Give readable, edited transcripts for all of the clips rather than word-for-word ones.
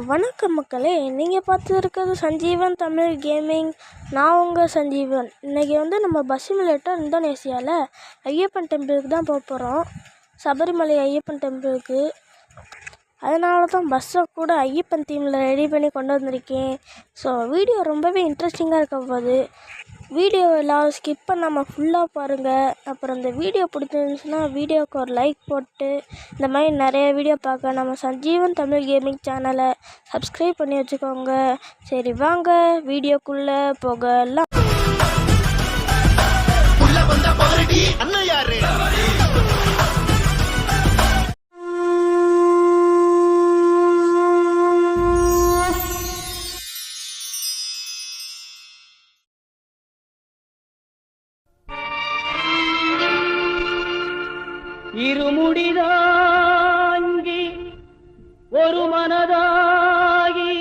வணக்கம் மக்களே, நீங்கள் பார்த்துருக்கிறது சஞ்சீவன் தமிழ் கேமிங். நான் உங்கள் சஞ்சீவன். இன்றைக்கி நம்ம பஸ் சிமுலேட்டர் இந்தோனேசியாவில் ஐயப்பன் டெம்பிளுக்கு தான் போக போகிறோம். சபரிமலை ஐயப்பன் டெம்பிளுக்கு. அதனால தான் பஸ்ஸை கூட ஐயப்பன் தீமில் ரெடி பண்ணி கொண்டு வந்திருக்கேன். ஸோ வீடியோ ரொம்பவே இன்ட்ரெஸ்டிங்காக இருக்க போகுது. வீடியோ எல்லாம் ஸ்கிப் பண்ணாமல் ஃபுல்லாக பாருங்கள். அப்புறம் இந்த வீடியோ பிடிச்சிருந்துச்சுன்னா வீடியோவுக்கு ஒரு லைக் போட்டு இந்த மாதிரி நிறைய வீடியோ பார்க்க நம்ம சஞ்சீவன் தமிழ் கேமிங் சேனலை சப்ஸ்கிரைப் பண்ணி வச்சுக்கோங்க. சரி வாங்க வீடியோக்குள்ளே போகலாம். இருமுடிதாங்கி ஒரு மனதாகி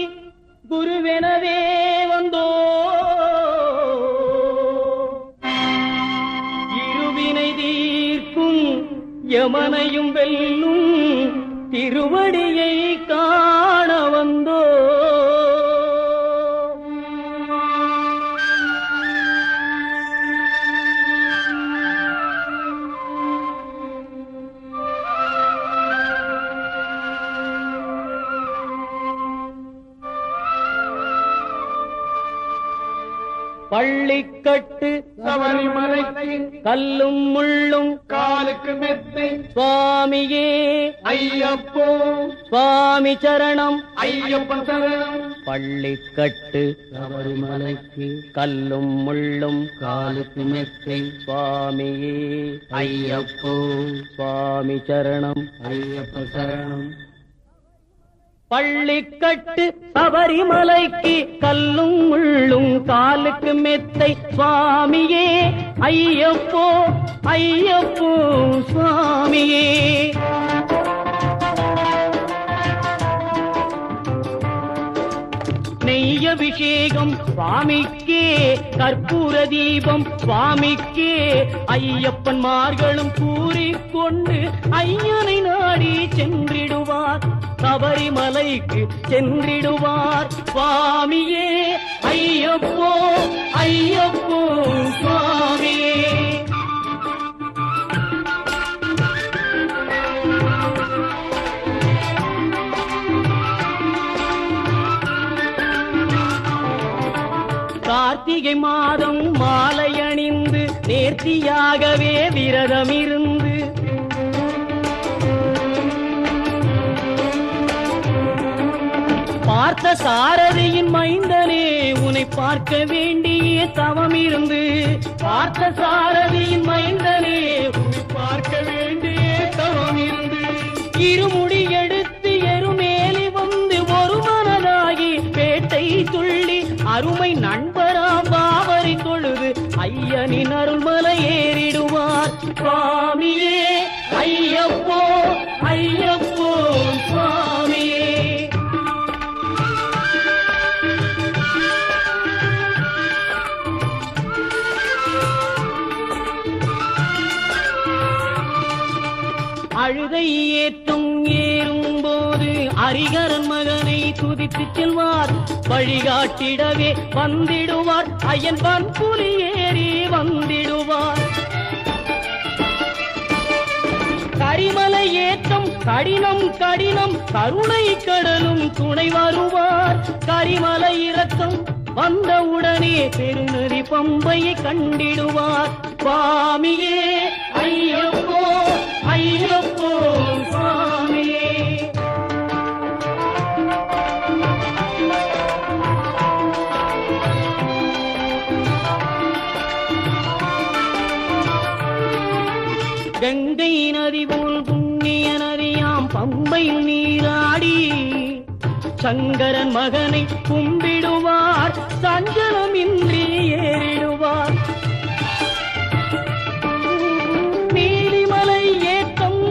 குருவெனவே வந்தோ, இருவினை தீர்க்கும் யமனையும் வெல்லும் திருவடியை காண வந்தோ. பள்ளிக்கட்டு சபரிமலைக்கு கல்லும் முள்ளும் காலுக்கு மெத்தை சுவாமியே ஐயப்போ சுவாமி சரணம் ஐயப்பன் சரணம். பள்ளிக்கட்டு சபரிமலைக்கு கல்லும் முள்ளும் காலுக்கு மெத்தை சுவாமியே ஐயப்போ சுவாமி சரணம் ஐயப்ப சரணம். பள்ளிக்கட்டு சபரிமலைக்கு கல்லும் முள்ளும் காலுக்கு மெத்தை சுவாமியே ஐயப்போ ஐயப்போ சுவாமியே. நெய்யபிஷேகம் சுவாமிக்கே, கற்பூர தீபம் சுவாமிக்கே, ஐயப்பன் மார்களும் கூறிக்கொண்டு ஐயனை நாடி சென்றிடுவார், சபரிமலைக்கு சென்றிடுவார் சுவாமியே ஐயப்போ ஐயப்போ சுவாமியே. கார்த்திகை மாதம் மாலை அணிந்து நேர்த்தியாகவே விரதம் இருந்து பார்த்த சாரதியின் மைந்தனே உன்னை பார்க்க வேண்டிய தவம் இருந்து, பார்த்த சாரதியின் மைந்தனே உன்னை பார்க்க வேண்டிய தவம் இருந்து, இருமுடி எடுத்து எருமேலி வந்து ஒரு மனதாகி பேட்டை துள்ளி அருமை நண்பராம் பாவரி தொழுது ஐயனின் அருள்மலை ஏறிடுவார் சுவாமியே ஐயப்போ ஐயப்போ சுவாமியே. அழுதை ஏற்றும் ஏறும்போது அரிகரன் மகனை துதித்து செல்வார், வழிகாட்டிடவே வந்திடுவார் ஐயன் பன்புலி ஏறி வந்திடுவார். கரிமலை ஏற்றம் கடினம் கடினம் கருணை கடலும் துணை வருவார், கரிமலை இறக்கம் வந்தவுடனே பெருநதி பம்பையை கண்டிடுவார் சுவாமியே ஐயப்போ ஐயப்போ சுவாமியே. கங்கை நதி போல் புண்ணிய நதியாம் பம்பை நீராடி சங்கரன் மகனை கும்பிடுவார், சஞ்சலமின்றி ஏறிடுவார். நீலிமலை ஏற்றம்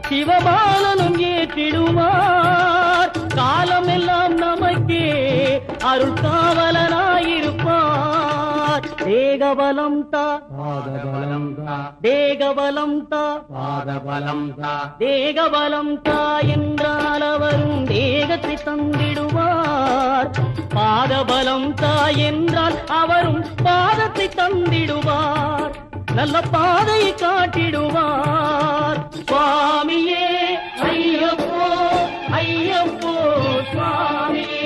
சிவபாலனும் ஏற்றிடுவார், காலமெல்லாம் நமக்கே அருள் காவலனாயிருப்பார். தேகபலம் தா பாதபலம் தா தேகபலம் தா பாதபலம் தா தேகபலம் தா என்றால் அவரும் தேக வேகத்தை தந்திடுவார். பாதபலம் தாய் என்றால் அவரும் பாதத்தை தந்திடுவார். நல்ல பாதையை காட்டிடுவார். சுவாமியே ஐயப்போ ஐயப்போ சுவாமியே.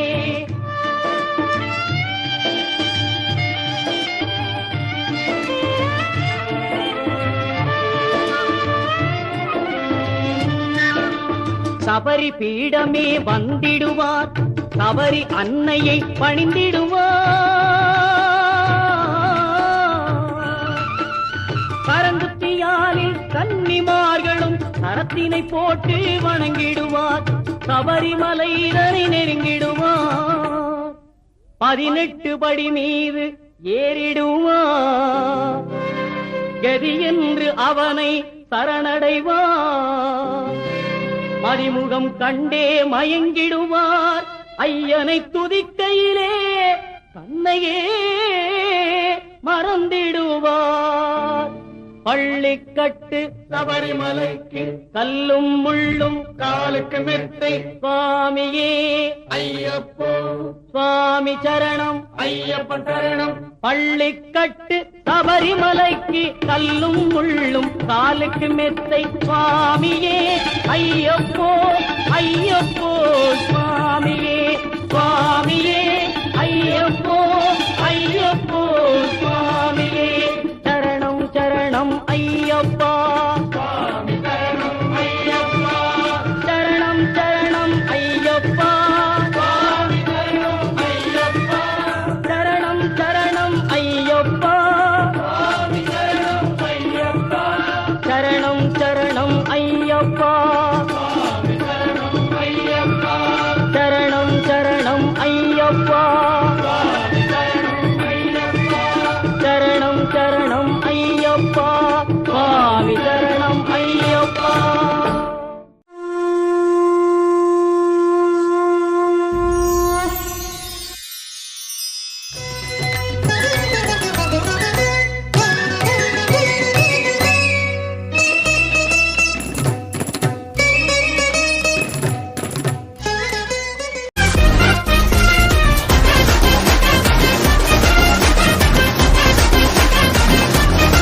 சபரி பீடமே வந்திடுவார். சபரி அன்னையை பணிந்திடுவார். பரங்குத்தியாலில் கன்னிமார்களும் கரத்தினை போட்டு வணங்கிடுவார். சபரிமலைதனை நெருங்கிடுவார். 18 படி மீது ஏறிடுவார். கதி என்று அவனை சரணடைவார். மதிமுகம் கண்டே மயங்கிடுவார். ஐயனை துதிக்கையிலே தன்னையே மறந்திடுவார். பள்ளிக்கட்டு சபரிமலைக்கு கல்லும் முள்ளும் காலுக்கு மெத்தை. சுவாமியே ஐயப்போ சுவாமி சரணம் ஐயப்பன் சரணம். பள்ளிக்கட்டு சபரிமலைக்கு கல்லும் முள்ளும் காலுக்கு மெத்தை. சுவாமியே ஐயப்போ ஐயப்போ